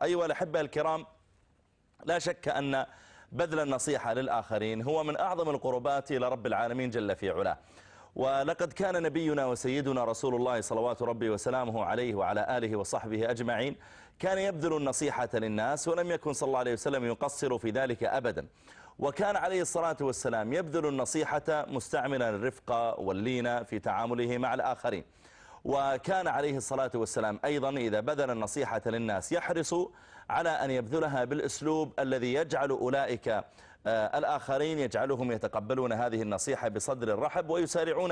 أيها الأحبة الكرام، لا شك أن بذل النصيحة للآخرين هو من أعظم القربات إلى رب العالمين جل في علاه. ولقد كان نبينا وسيدنا رسول الله صلوات ربي وسلامه عليه وعلى آله وصحبه أجمعين كان يبذل النصيحة للناس، ولم يكن صلى الله عليه وسلم يقصر في ذلك أبدا. وكان عليه الصلاة والسلام يبذل النصيحة مستعملا الرفق واللين في تعامله مع الآخرين. وكان عليه الصلاة والسلام أيضا إذا بذل النصيحة للناس يحرص على أن يبذلها بالأسلوب الذي يجعل أولئك الآخرين يجعلهم يتقبلون هذه النصيحة بصدر الرحب ويسارعون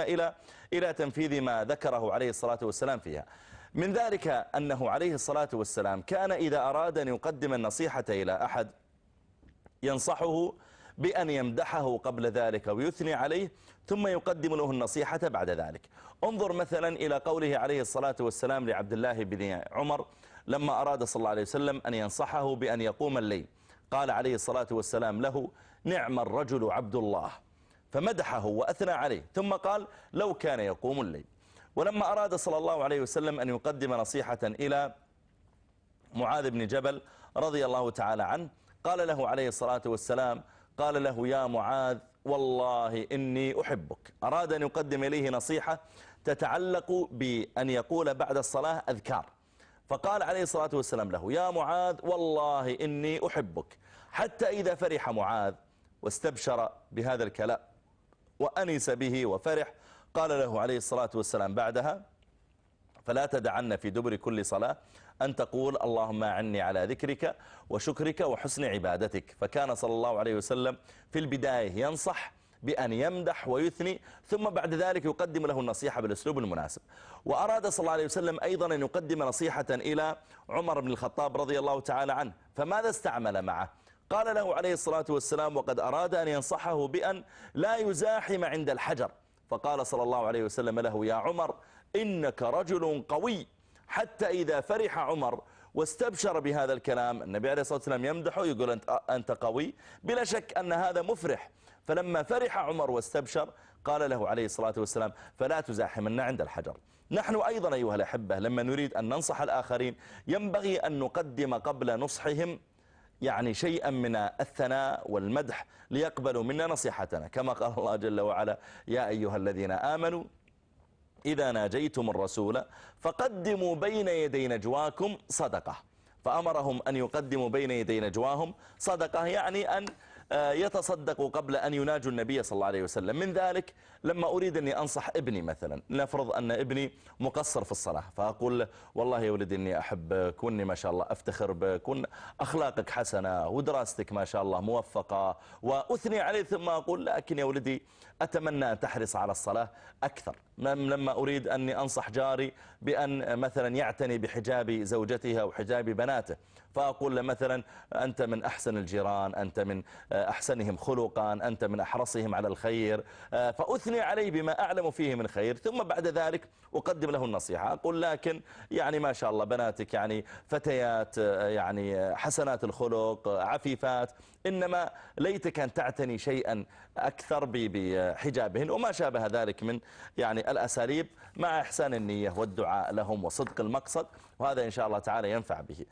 إلى تنفيذ ما ذكره عليه الصلاة والسلام فيها. من ذلك أنه عليه الصلاة والسلام كان إذا أراد أن يقدم النصيحة إلى أحد ينصحه بأن يمدحه قبل ذلك ويثني عليه ثم يقدم له النصيحة بعد ذلك. انظر مثلا إلى قوله عليه الصلاة والسلام لعبد الله بن عمر لما أراد صلى الله عليه وسلم أن ينصحه بأن يقوم الليل، قال عليه الصلاة والسلام له: نعم الرجل عبد الله، فمدحه وأثنى عليه ثم قال: لو كان يقوم الليل. ولما أراد صلى الله عليه وسلم أن يقدم نصيحة إلى معاذ بن جبل رضي الله تعالى عنه قال له عليه الصلاة والسلام، قال له: يا معاذ والله إني أحبك. أراد أن يقدم إليه نصيحة تتعلق بأن يقول بعد الصلاة أذكار، فقال عليه الصلاة والسلام له: يا معاذ والله إني أحبك. حتى إذا فرح معاذ واستبشر بهذا الكلام وأنس به وفرح قال له عليه الصلاة والسلام بعدها: فلا تدعن في دبر كل صلاة أن تقول اللهم أعني على ذكرك وشكرك وحسن عبادتك. فكان صلى الله عليه وسلم في البداية ينصح بأن يمدح ويثني ثم بعد ذلك يقدم له النصيحة بالأسلوب المناسب. وأراد صلى الله عليه وسلم أيضا أن يقدم نصيحة إلى عمر بن الخطاب رضي الله تعالى عنه، فماذا استعمل معه؟ قال له عليه الصلاة والسلام وقد أراد أن ينصحه بأن لا يزاحم عند الحجر، فقال صلى الله عليه وسلم له: يا عمر إنك رجل قوي. حتى إذا فرح عمر واستبشر بهذا الكلام، النبي عليه الصلاة والسلام يمدحه يقول أنت قوي، بلا شك أن هذا مفرح. فلما فرح عمر واستبشر قال له عليه الصلاة والسلام: فلا تزاحمنا عند الحجر. نحن أيضا أيها الأحبة لما نريد أن ننصح الآخرين ينبغي أن نقدم قبل نصحهم يعني شيئا من الثناء والمدح ليقبلوا منا نصيحتنا، كما قال الله جل وعلا: يا أيها الذين آمنوا إذا ناجيتم الرسول فقدموا بين يدي نجواكم صدقة. فأمرهم أن يقدموا بين يدي نجواهم صدقة، يعني أن يتصدقوا قبل أن يناجوا النبي صلى الله عليه وسلم. من ذلك لما أريد أني أنصح ابني مثلا، نفرض أن ابني مقصر في الصلاة، فأقول له: والله يا ولدي إني أحبك وإني ما شاء الله أفتخر بك وإن أخلاقك حسنة ودراستك ما شاء الله موفقة، وأثني عليه ثم أقول: لكن يا ولدي أتمنى أن تحرص على الصلاة أكثر. لما أريد أني أنصح جاري بأن مثلا يعتني بحجاب زوجته أو حجاب بناته، فأقول له مثلا: أنت من أحسن الجيران، أنت من أحسنهم خلقا، أنت من أحرصهم على الخير، فأثني عليه بما أعلم فيه من خير، ثم بعد ذلك أقدم له النصيحة. أقول: لكن يعني ما شاء الله بناتك يعني فتيات يعني حسنات الخلق عفيفات، إنما ليتك أن تعتني شيئا أكثر بحجابهن وما شابه ذلك من يعني الأساليب، مع إحسان النية والدعاء لهم وصدق المقصد، وهذا إن شاء الله تعالى ينفع به.